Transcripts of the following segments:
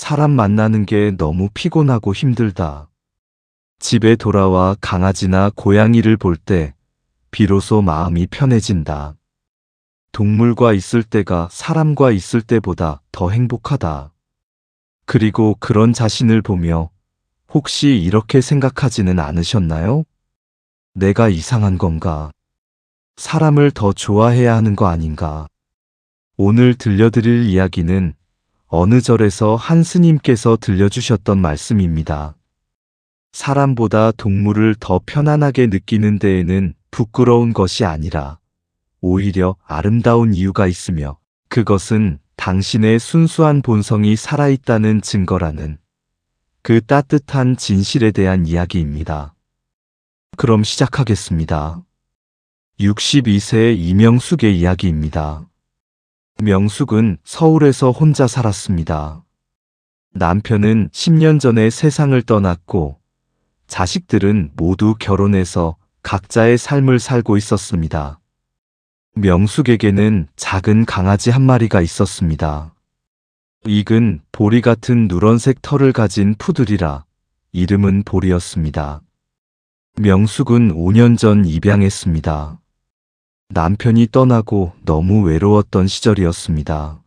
사람 만나는 게 너무 피곤하고 힘들다. 집에 돌아와 강아지나 고양이를 볼 때 비로소 마음이 편해진다. 동물과 있을 때가 사람과 있을 때보다 더 행복하다. 그리고 그런 자신을 보며 혹시 이렇게 생각하지는 않으셨나요? 내가 이상한 건가? 사람을 더 좋아해야 하는 거 아닌가? 오늘 들려드릴 이야기는 어느 절에서 한 스님께서 들려주셨던 말씀입니다. 사람보다 동물을 더 편안하게 느끼는 데에는 부끄러운 것이 아니라 오히려 아름다운 이유가 있으며 그것은 당신의 순수한 본성이 살아있다는 증거라는 그 따뜻한 진실에 대한 이야기입니다. 그럼 시작하겠습니다. 62세 이명숙의 이야기입니다. 명숙은 서울에서 혼자 살았습니다. 남편은 10년 전에 세상을 떠났고 자식들은 모두 결혼해서 각자의 삶을 살고 있었습니다. 명숙에게는 작은 강아지 한 마리가 있었습니다. 익은 보리 같은 누런색 털을 가진 푸들이라 이름은 보리였습니다. 명숙은 5년 전 입양했습니다. 남편이 떠나고 너무 외로웠던 시절이었습니다.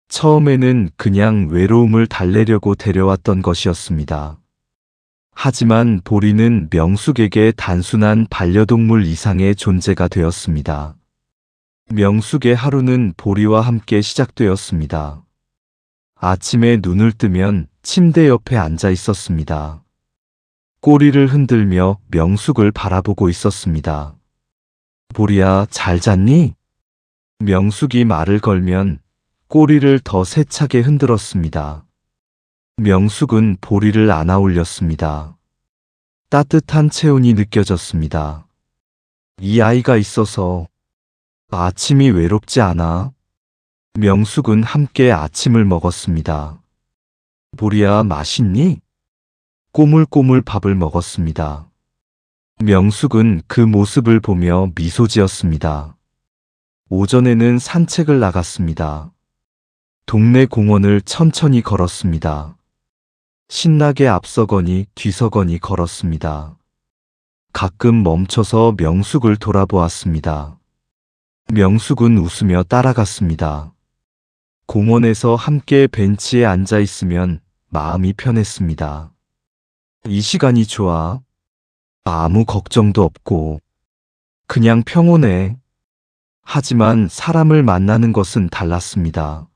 처음에는 그냥 외로움을 달래려고 데려왔던 것이었습니다. 하지만 보리는 명숙에게 단순한 반려동물 이상의 존재가 되었습니다. 명숙의 하루는 보리와 함께 시작되었습니다. 아침에 눈을 뜨면 침대 옆에 앉아 있었습니다. 꼬리를 흔들며 명숙을 바라보고 있었습니다. 보리야, 잘 잤니? 명숙이 말을 걸면 꼬리를 더 세차게 흔들었습니다. 명숙은 보리를 안아 올렸습니다. 따뜻한 체온이 느껴졌습니다. 이 아이가 있어서 아침이 외롭지 않아? 명숙은 함께 아침을 먹었습니다. 보리야, 맛있니? 꼬물꼬물 밥을 먹었습니다. 명숙은 그 모습을 보며 미소 지었습니다. 오전에는 산책을 나갔습니다. 동네 공원을 천천히 걸었습니다. 신나게 앞서거니 뒤서거니 걸었습니다. 가끔 멈춰서 명숙을 돌아보았습니다. 명숙은 웃으며 따라갔습니다. 공원에서 함께 벤치에 앉아 있으면 마음이 편했습니다. 이 시간이 좋아. 아무 걱정도 없고 그냥 평온해. 하지만 사람을 만나는 것은 달랐습니다.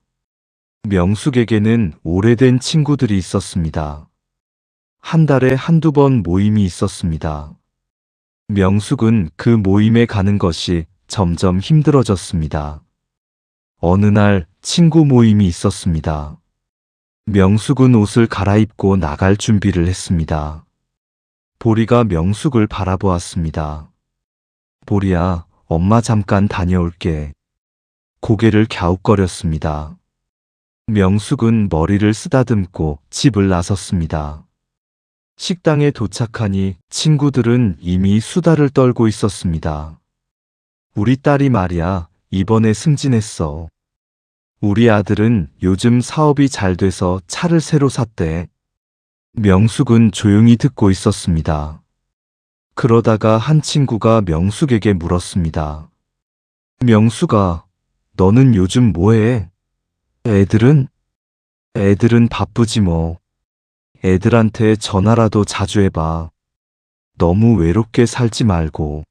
명숙에게는 오래된 친구들이 있었습니다. 한 달에 한두 번 모임이 있었습니다. 명숙은 그 모임에 가는 것이 점점 힘들어졌습니다. 어느 날 친구 모임이 있었습니다. 명숙은 옷을 갈아입고 나갈 준비를 했습니다. 보리가 명숙을 바라보았습니다. 보리야, 엄마 잠깐 다녀올게. 고개를 갸웃거렸습니다. 명숙은 머리를 쓰다듬고 집을 나섰습니다. 식당에 도착하니 친구들은 이미 수다를 떨고 있었습니다. 우리 딸이 말이야, 이번에 승진했어. 우리 아들은 요즘 사업이 잘 돼서 차를 새로 샀대. 명숙은 조용히 듣고 있었습니다. 그러다가 한 친구가 명숙에게 물었습니다. 명숙아, 너는 요즘 뭐해? 애들은? 애들은 바쁘지 뭐. 애들한테 전화라도 자주 해봐. 너무 외롭게 살지 말고.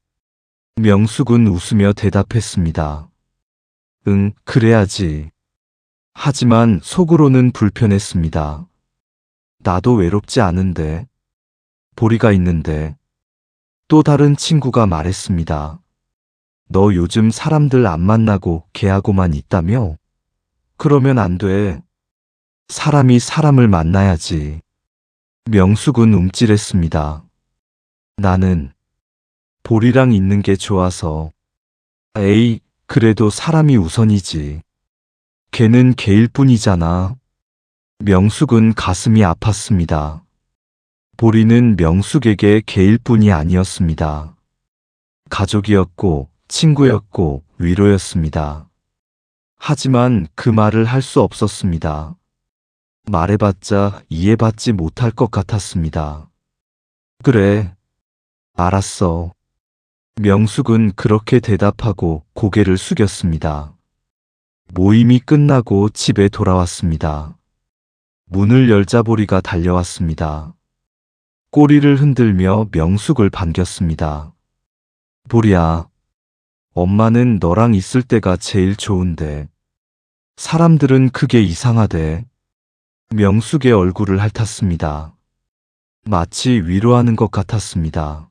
명숙은 웃으며 대답했습니다. 응, 그래야지. 하지만 속으로는 불편했습니다. 나도 외롭지 않은데. 보리가 있는데. 또 다른 친구가 말했습니다. 너 요즘 사람들 안 만나고 걔하고만 있다며? 그러면 안 돼. 사람이 사람을 만나야지. 명숙은 움찔했습니다. 나는 보리랑 있는 게 좋아서. 에이, 그래도 사람이 우선이지. 걔는 걔일 뿐이잖아. 명숙은 가슴이 아팠습니다. 보리는 명숙에게 걔일 뿐이 아니었습니다. 가족이었고 친구였고 위로였습니다. 하지만 그 말을 할 수 없었습니다. 말해봤자 이해받지 못할 것 같았습니다. 그래, 알았어. 명숙은 그렇게 대답하고 고개를 숙였습니다. 모임이 끝나고 집에 돌아왔습니다. 문을 열자 보리가 달려왔습니다. 꼬리를 흔들며 명숙을 반겼습니다. 보리야, 엄마는 너랑 있을 때가 제일 좋은데 사람들은 그게 이상하대. 명숙의 얼굴을 핥았습니다. 마치 위로하는 것 같았습니다.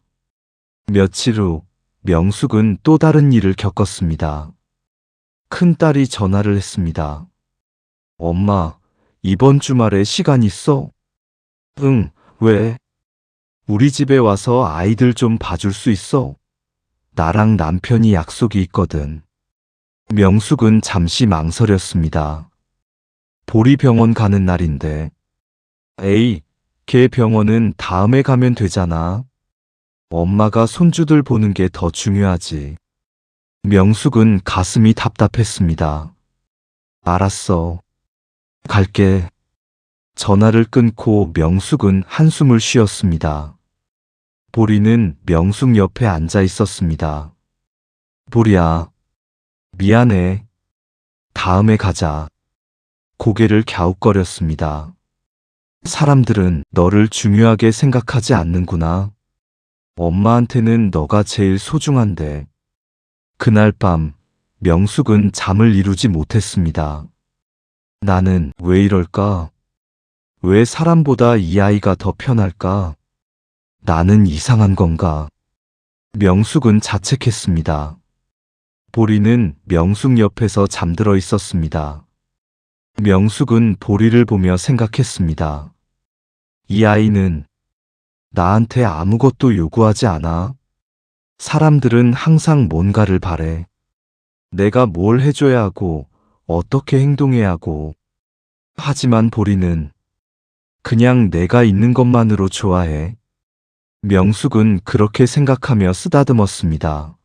며칠 후 명숙은 또 다른 일을 겪었습니다. 큰딸이 전화를 했습니다. 엄마, 이번 주말에 시간 있어? 응, 왜? 우리 집에 와서 아이들 좀 봐줄 수 있어? 나랑 남편이 약속이 있거든. 명숙은 잠시 망설였습니다. 보리 병원 가는 날인데. 에이, 걔 병원은 다음에 가면 되잖아. 엄마가 손주들 보는 게 더 중요하지. 명숙은 가슴이 답답했습니다. 알았어. 갈게. 전화를 끊고 명숙은 한숨을 쉬었습니다. 보리는 명숙 옆에 앉아 있었습니다. 보리야, 미안해. 다음에 가자. 고개를 갸웃거렸습니다. 사람들은 너를 중요하게 생각하지 않는구나. 엄마한테는 너가 제일 소중한데. 그날 밤, 명숙은 잠을 이루지 못했습니다. 나는 왜 이럴까? 왜 사람보다 이 아이가 더 편할까? 나는 이상한 건가? 명숙은 자책했습니다. 보리는 명숙 옆에서 잠들어 있었습니다. 명숙은 보리를 보며 생각했습니다. 이 아이는 나한테 아무것도 요구하지 않아. 사람들은 항상 뭔가를 바래. 내가 뭘 해줘야 하고, 어떻게 행동해야 하고. 하지만 보리는 그냥 내가 있는 것만으로 좋아해. 명숙은 그렇게 생각하며 쓰다듬었습니다.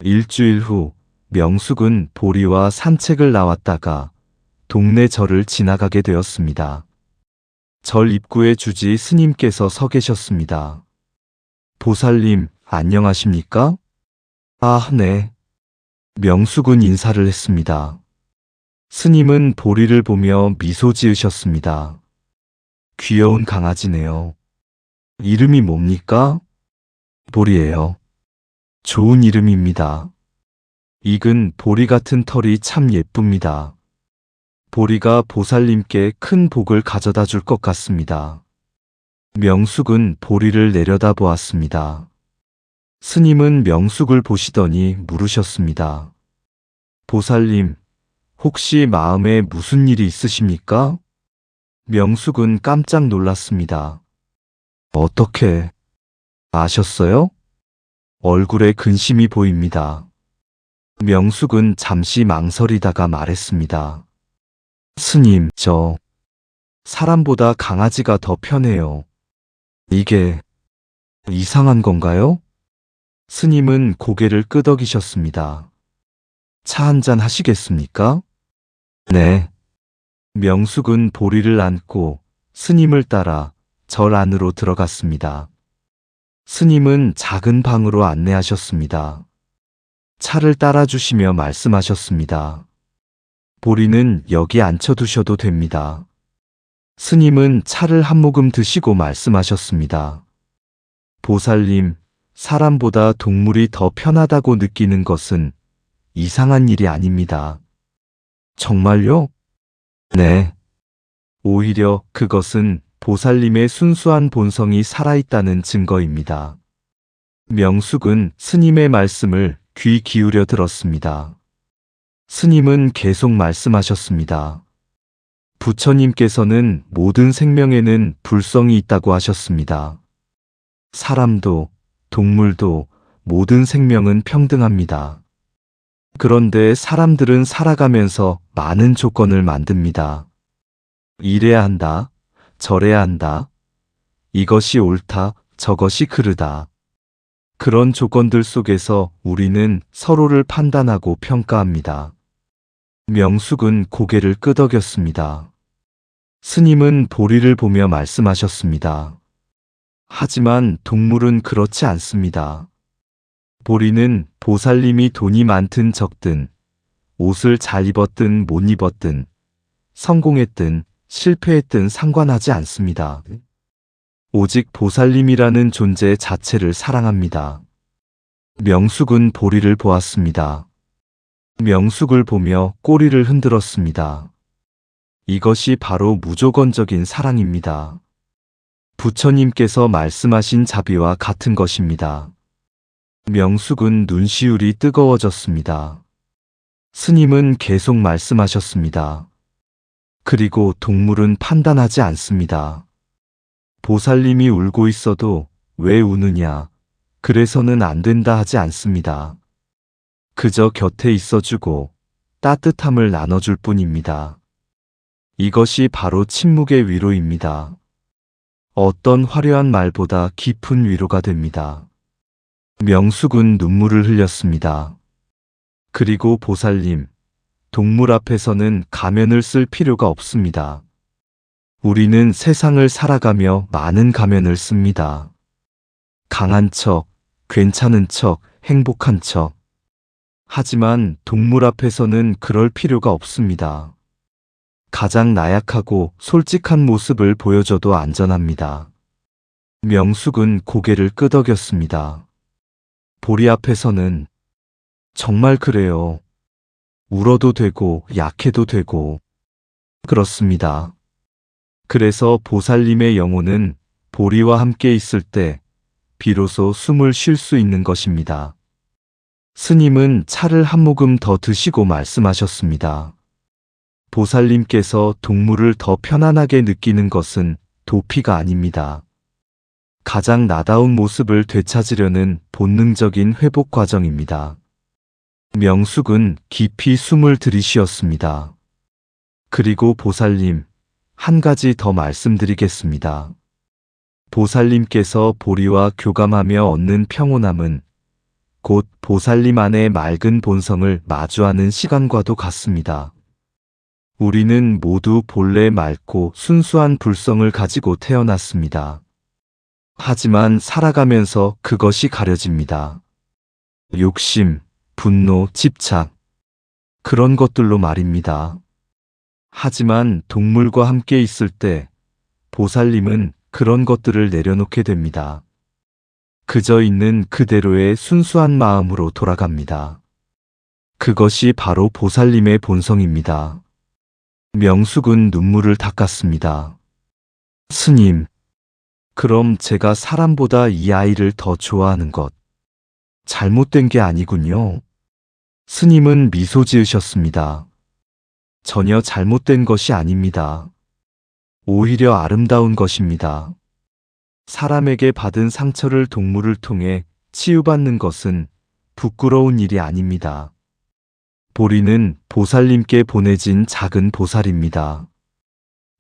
일주일 후, 명숙은 보리와 산책을 나왔다가 동네 절을 지나가게 되었습니다. 절 입구에 주지 스님께서 서 계셨습니다. 보살님, 안녕하십니까? 아, 네. 명숙은 인사를 했습니다. 스님은 보리를 보며 미소 지으셨습니다. 귀여운 강아지네요. 이름이 뭡니까? 보리예요. 좋은 이름입니다. 익은 보리 같은 털이 참 예쁩니다. 보리가 보살님께 큰 복을 가져다 줄 것 같습니다. 명숙은 보리를 내려다보았습니다. 스님은 명숙을 보시더니 물으셨습니다. 보살님, 혹시 마음에 무슨 일이 있으십니까? 명숙은 깜짝 놀랐습니다. 어떻게 아셨어요? 얼굴에 근심이 보입니다. 명숙은 잠시 망설이다가 말했습니다. 스님, 저 사람보다 강아지가 더 편해요. 이게 이상한 건가요? 스님은 고개를 끄덕이셨습니다. 차 한잔 하시겠습니까? 네. 명숙은 보리를 안고 스님을 따라 절 안으로 들어갔습니다. 스님은 작은 방으로 안내하셨습니다. 차를 따라주시며 말씀하셨습니다. 보리는 여기 앉혀두셔도 됩니다. 스님은 차를 한 모금 드시고 말씀하셨습니다. 보살님, 사람보다 동물이 더 편하다고 느끼는 것은 이상한 일이 아닙니다. 정말요? 네. 오히려 그것은 보살님의 순수한 본성이 살아있다는 증거입니다. 명숙은 스님의 말씀을 귀 기울여 들었습니다. 스님은 계속 말씀하셨습니다. 부처님께서는 모든 생명에는 불성이 있다고 하셨습니다. 사람도, 동물도 모든 생명은 평등합니다. 그런데 사람들은 살아가면서 많은 조건을 만듭니다. 이래야 한다, 저래야 한다, 이것이 옳다, 저것이 그르다. 그런 조건들 속에서 우리는 서로를 판단하고 평가합니다. 명숙은 고개를 끄덕였습니다. 스님은 보리를 보며 말씀하셨습니다. 하지만 동물은 그렇지 않습니다. 보리는 보살님이 돈이 많든 적든, 옷을 잘 입었든 못 입었든, 성공했든 실패했든 상관하지 않습니다. 오직 보살님이라는 존재 자체를 사랑합니다. 명숙은 보리를 보았습니다. 명숙을 보며 꼬리를 흔들었습니다. 이것이 바로 무조건적인 사랑입니다. 부처님께서 말씀하신 자비와 같은 것입니다. 명숙은 눈시울이 뜨거워졌습니다. 스님은 계속 말씀하셨습니다. 그리고 동물은 판단하지 않습니다. 보살님이 울고 있어도 왜 우느냐, 그래서는 안 된다 하지 않습니다. 그저 곁에 있어주고 따뜻함을 나눠줄 뿐입니다. 이것이 바로 침묵의 위로입니다. 어떤 화려한 말보다 깊은 위로가 됩니다. 명숙은 눈물을 흘렸습니다. 그리고 보살님, 동물 앞에서는 가면을 쓸 필요가 없습니다. 우리는 세상을 살아가며 많은 가면을 씁니다. 강한 척, 괜찮은 척, 행복한 척. 하지만 동물 앞에서는 그럴 필요가 없습니다. 가장 나약하고 솔직한 모습을 보여줘도 안전합니다. 명숙은 고개를 끄덕였습니다. 보리 앞에서는 정말 그래요. 울어도 되고 약해도 되고 그렇습니다. 그래서 보살님의 영혼은 보리와 함께 있을 때 비로소 숨을 쉴 수 있는 것입니다. 스님은 차를 한 모금 더 드시고 말씀하셨습니다. 보살님께서 동물을 더 편안하게 느끼는 것은 도피가 아닙니다. 가장 나다운 모습을 되찾으려는 본능적인 회복 과정입니다. 명숙은 깊이 숨을 들이쉬었습니다. 그리고 보살님, 한 가지 더 말씀드리겠습니다. 보살님께서 보리와 교감하며 얻는 평온함은 곧 보살님 안의 맑은 본성을 마주하는 시간과도 같습니다. 우리는 모두 본래 맑고 순수한 불성을 가지고 태어났습니다. 하지만 살아가면서 그것이 가려집니다. 욕심, 분노, 집착, 그런 것들로 말입니다. 하지만 동물과 함께 있을 때 보살님은 그런 것들을 내려놓게 됩니다. 그저 있는 그대로의 순수한 마음으로 돌아갑니다. 그것이 바로 보살님의 본성입니다. 명숙은 눈물을 닦았습니다. 스님, 그럼 제가 사람보다 이 아이를 더 좋아하는 것, 잘못된 게 아니군요. 스님은 미소 지으셨습니다. 전혀 잘못된 것이 아닙니다. 오히려 아름다운 것입니다. 사람에게 받은 상처를 동물을 통해 치유받는 것은 부끄러운 일이 아닙니다. 보리는 보살님께 보내진 작은 보살입니다.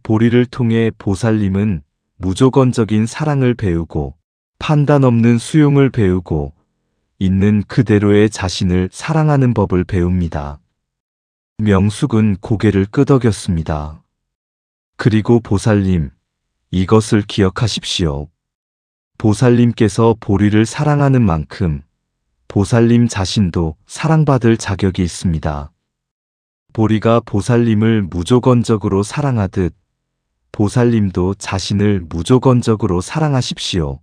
보리를 통해 보살님은 무조건적인 사랑을 배우고 판단 없는 수용을 배우고 있는 그대로의 자신을 사랑하는 법을 배웁니다. 명숙은 고개를 끄덕였습니다. 그리고 보살님, 이것을 기억하십시오. 보살님께서 보리를 사랑하는 만큼 보살님 자신도 사랑받을 자격이 있습니다. 보리가 보살님을 무조건적으로 사랑하듯 보살님도 자신을 무조건적으로 사랑하십시오.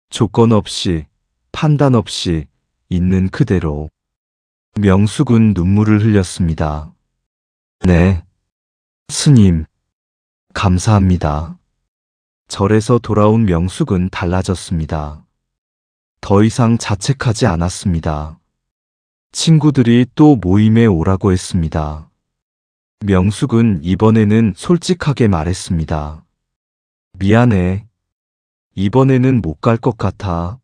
조건 없이, 판단 없이, 있는 그대로. 명숙은 눈물을 흘렸습니다. 네, 스님, 감사합니다. 절에서 돌아온 명숙은 달라졌습니다. 더 이상 자책하지 않았습니다. 친구들이 또 모임에 오라고 했습니다. 명숙은 이번에는 솔직하게 말했습니다. 미안해. 이번에는 못 갈 것 같아.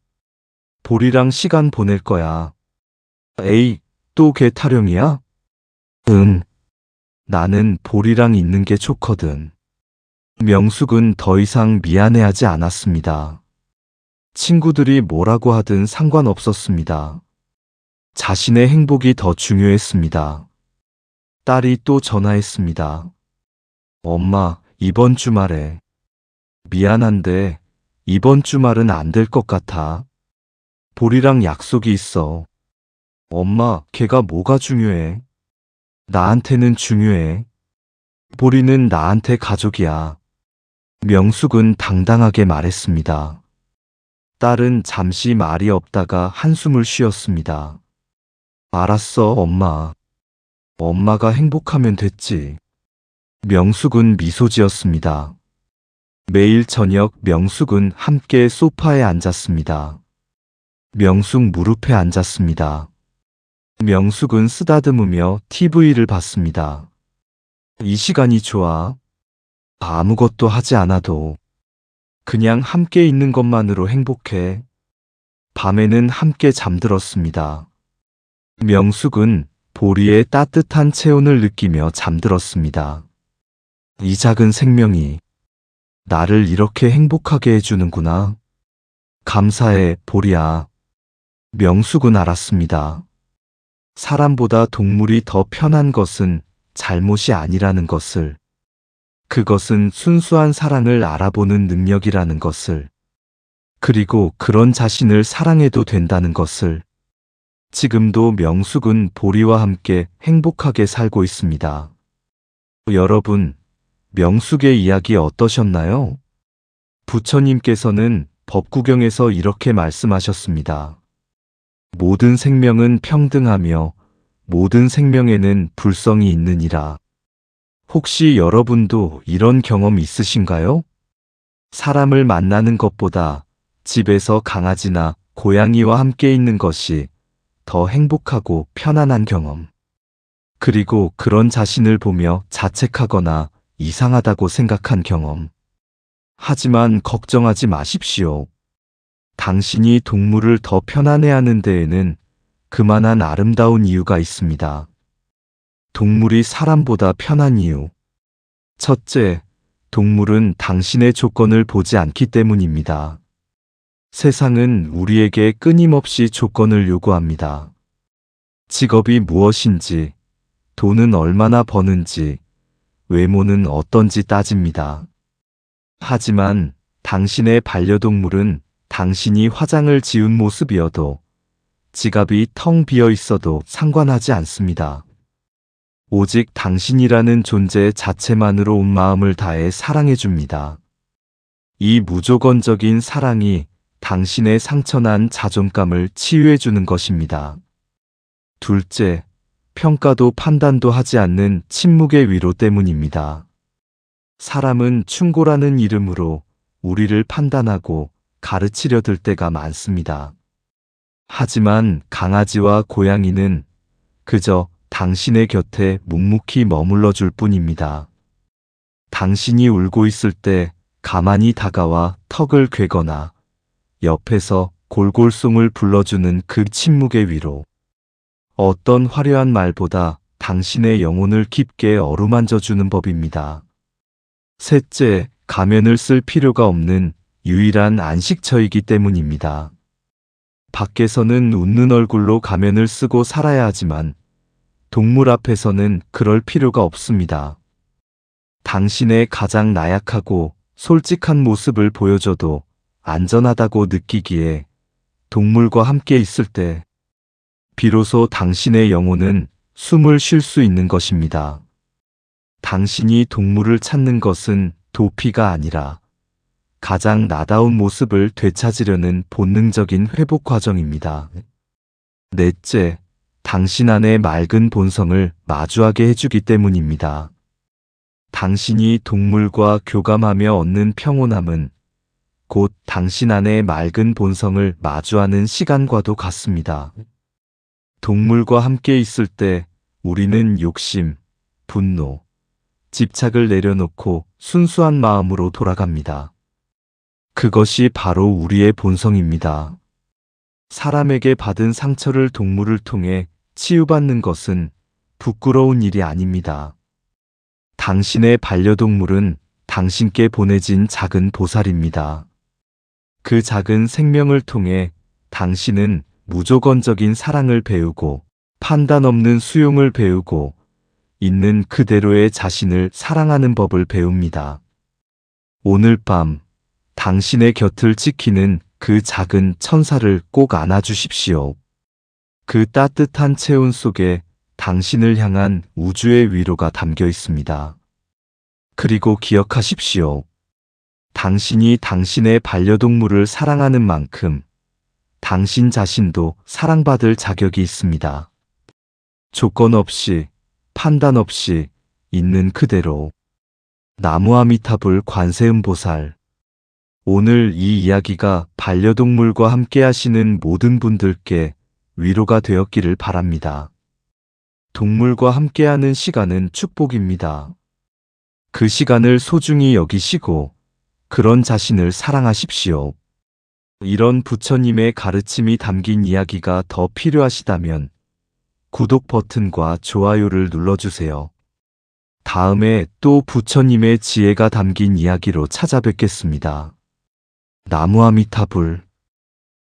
보리랑 시간 보낼 거야. 에이, 또 걔 타령이야? 응. 나는 보리랑 있는 게 좋거든. 명숙은 더 이상 미안해하지 않았습니다. 친구들이 뭐라고 하든 상관없었습니다. 자신의 행복이 더 중요했습니다. 딸이 또 전화했습니다. 엄마, 이번 주말에. 미안한데 이번 주말은 안 될 것 같아. 보리랑 약속이 있어. 엄마, 걔가 뭐가 중요해? 나한테는 중요해. 보리는 나한테 가족이야. 명숙은 당당하게 말했습니다. 딸은 잠시 말이 없다가 한숨을 쉬었습니다. 알았어, 엄마. 엄마가 행복하면 됐지. 명숙은 미소 지었습니다. 매일 저녁 명숙은 함께 소파에 앉았습니다. 명숙 무릎에 앉았습니다. 명숙은 쓰다듬으며 TV를 봤습니다. 이 시간이 좋아. 아무것도 하지 않아도 그냥 함께 있는 것만으로 행복해. 밤에는 함께 잠들었습니다. 명숙은 보리의 따뜻한 체온을 느끼며 잠들었습니다. 이 작은 생명이 나를 이렇게 행복하게 해주는구나. 감사해, 보리야. 명숙은 알았습니다. 사람보다 동물이 더 편한 것은 잘못이 아니라는 것을. 그것은 순수한 사랑을 알아보는 능력이라는 것을. 그리고 그런 자신을 사랑해도 된다는 것을. 지금도 명숙은 보리와 함께 행복하게 살고 있습니다. 여러분, 명숙의 이야기 어떠셨나요? 부처님께서는 법구경에서 이렇게 말씀하셨습니다. 모든 생명은 평등하며 모든 생명에는 불성이 있느니라. 혹시 여러분도 이런 경험 있으신가요? 사람을 만나는 것보다 집에서 강아지나 고양이와 함께 있는 것이 더 행복하고 편안한 경험. 그리고 그런 자신을 보며 자책하거나 이상하다고 생각한 경험. 하지만 걱정하지 마십시오. 당신이 동물을 더 편안해하는 데에는 그만한 아름다운 이유가 있습니다. 동물이 사람보다 편한 이유. 첫째, 동물은 당신의 조건을 보지 않기 때문입니다. 세상은 우리에게 끊임없이 조건을 요구합니다. 직업이 무엇인지, 돈은 얼마나 버는지, 외모는 어떤지 따집니다. 하지만 당신의 반려동물은 당신이 화장을 지운 모습이어도 지갑이 텅 비어 있어도 상관하지 않습니다. 오직 당신이라는 존재 자체만으로 온 마음을 다해 사랑해 줍니다. 이 무조건적인 사랑이 당신의 상처난 자존감을 치유해 주는 것입니다. 둘째, 평가도 판단도 하지 않는 침묵의 위로 때문입니다. 사람은 충고라는 이름으로 우리를 판단하고 가르치려 들 때가 많습니다. 하지만 강아지와 고양이는 그저 당신의 곁에 묵묵히 머물러 줄 뿐입니다. 당신이 울고 있을 때 가만히 다가와 턱을 괴거나 옆에서 골골송을 불러주는 그 침묵의 위로. 어떤 화려한 말보다 당신의 영혼을 깊게 어루만져 주는 법입니다. 셋째, 가면을 쓸 필요가 없는 유일한 안식처이기 때문입니다. 밖에서는 웃는 얼굴로 가면을 쓰고 살아야 하지만 동물 앞에서는 그럴 필요가 없습니다. 당신의 가장 나약하고 솔직한 모습을 보여줘도 안전하다고 느끼기에 동물과 함께 있을 때 비로소 당신의 영혼은 숨을 쉴 수 있는 것입니다. 당신이 동물을 찾는 것은 도피가 아니라 가장 나다운 모습을 되찾으려는 본능적인 회복 과정입니다. 넷째, 당신 안의 맑은 본성을 마주하게 해주기 때문입니다. 당신이 동물과 교감하며 얻는 평온함은 곧 당신 안의 맑은 본성을 마주하는 시간과도 같습니다. 동물과 함께 있을 때 우리는 욕심, 분노, 집착을 내려놓고 순수한 마음으로 돌아갑니다. 그것이 바로 우리의 본성입니다. 사람에게 받은 상처를 동물을 통해 치유받는 것은 부끄러운 일이 아닙니다. 당신의 반려동물은 당신께 보내진 작은 보살입니다. 그 작은 생명을 통해 당신은 무조건적인 사랑을 배우고 판단 없는 수용을 배우고 있는 그대로의 자신을 사랑하는 법을 배웁니다. 오늘 밤 당신의 곁을 지키는 그 작은 천사를 꼭 안아주십시오. 그 따뜻한 체온 속에 당신을 향한 우주의 위로가 담겨 있습니다. 그리고 기억하십시오. 당신이 당신의 반려동물을 사랑하는 만큼 당신 자신도 사랑받을 자격이 있습니다. 조건 없이, 판단 없이 있는 그대로. 나무아미타불 관세음보살. 오늘 이 이야기가 반려동물과 함께 하시는 모든 분들께 위로가 되었기를 바랍니다. 동물과 함께하는 시간은 축복입니다. 그 시간을 소중히 여기시고 그런 자신을 사랑하십시오. 이런 부처님의 가르침이 담긴 이야기가 더 필요하시다면 구독 버튼과 좋아요를 눌러주세요. 다음에 또 부처님의 지혜가 담긴 이야기로 찾아뵙겠습니다. 나무아미타불.